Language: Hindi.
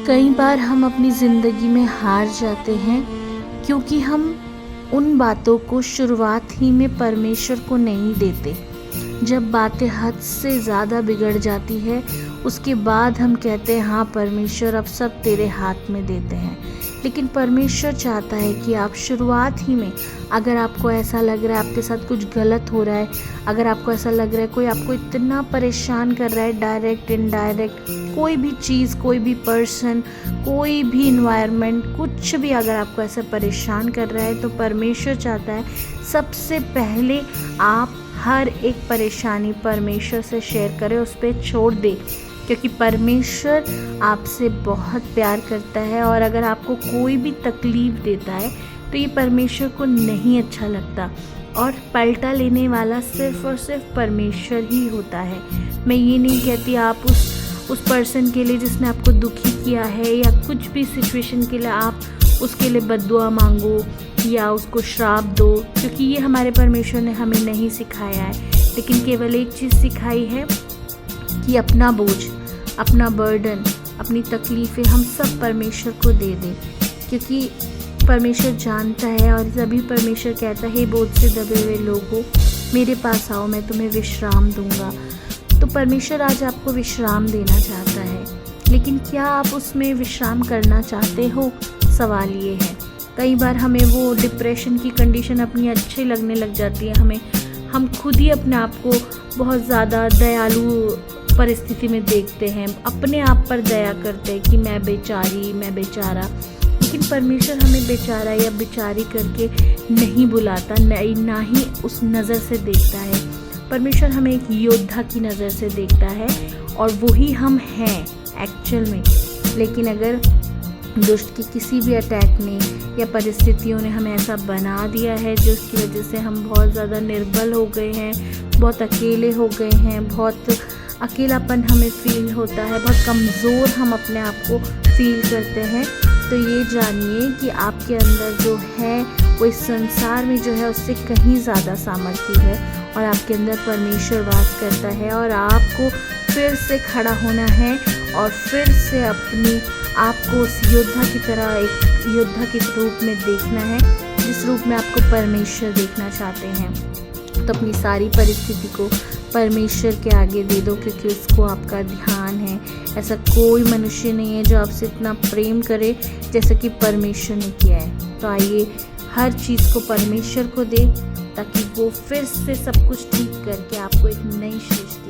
कई बार हम अपनी ज़िंदगी में हार जाते हैं क्योंकि हम उन बातों को शुरुआत ही में परमेश्वर को नहीं देते। जब बातें हद से ज़्यादा बिगड़ जाती है उसके बाद हम कहते हैं हाँ परमेश्वर अब सब तेरे हाथ में देते हैं। लेकिन परमेश्वर चाहता है कि आप शुरुआत ही में, अगर आपको ऐसा लग रहा है आपके साथ कुछ गलत हो रहा है, अगर आपको ऐसा लग रहा है कोई आपको इतना परेशान कर रहा है, डायरेक्ट इनडायरेक्ट, कोई भी चीज़, कोई भी पर्सन, कोई भी इन्वायरमेंट, कुछ भी अगर आपको ऐसा परेशान कर रहा है तो परमेश्वर चाहता है सबसे पहले आप हर एक परेशानी परमेश्वर से शेयर करें, उस पर छोड़ दें, क्योंकि परमेश्वर आपसे बहुत प्यार करता है। और अगर आपको कोई भी तकलीफ़ देता है तो ये परमेश्वर को नहीं अच्छा लगता, और पलटा लेने वाला सिर्फ़ और सिर्फ परमेश्वर ही होता है। मैं ये नहीं कहती आप उस पर्सन के लिए जिसने आपको दुखी किया है या कुछ भी सिचुएशन के लिए आप उसके लिए बद्दुआ मांगो या उसको श्राप दो, क्योंकि ये हमारे परमेश्वर ने हमें नहीं सिखाया है। लेकिन केवल एक चीज़ सिखाई है कि अपना बोझ, अपना बर्डन, अपनी तकलीफ़ें हम सब परमेश्वर को दे दें, क्योंकि परमेश्वर जानता है। और तभी परमेश्वर कहता है हे बोझ से दबे हुए लोगों मेरे पास आओ, मैं तुम्हें विश्राम दूंगा। तो परमेश्वर आज आपको विश्राम देना चाहता है, लेकिन क्या आप उसमें विश्राम करना चाहते हो? सवाल ये है। कई बार हमें वो डिप्रेशन की कंडीशन अपनी अच्छी लगने लग जाती है, हम खुद ही अपने आप को बहुत ज़्यादा दयालु परिस्थिति में देखते हैं, अपने आप पर दया करते हैं कि मैं बेचारी, मैं बेचारा। लेकिन परमेश्वर हमें बेचारा या बेचारी करके नहीं बुलाता, ना ही उस नज़र से देखता है। परमेश्वर हमें एक योद्धा की नज़र से देखता है, और वही हम हैं एक्चुअल में। लेकिन अगर दुष्ट की किसी भी अटैक ने या परिस्थितियों ने हमें ऐसा बना दिया है जिसकी वजह से हम बहुत ज़्यादा निर्बल हो गए हैं, बहुत अकेले हो गए हैं, बहुत अकेलापन हमें फील होता है, बहुत कमज़ोर हम अपने आप को फील करते हैं, तो ये जानिए कि आपके अंदर जो है वो इस संसार में जो है उससे कहीं ज़्यादा सामर्थ्य है, और आपके अंदर परमेश्वर वास करता है। और आपको फिर से खड़ा होना है और फिर से अपनी आपको उस योद्धा की तरह, एक योद्धा के रूप में देखना है जिस रूप में आपको परमेश्वर देखना चाहते हैं। तो अपनी सारी परिस्थिति को परमेश्वर के आगे दे दो, क्योंकि उसको आपका ध्यान है। ऐसा कोई मनुष्य नहीं है जो आपसे इतना प्रेम करे जैसा कि परमेश्वर ने किया है। तो आइए हर चीज़ को परमेश्वर को दे, ताकि वो फिर से सब कुछ ठीक करके आपको एक नई सृष्टि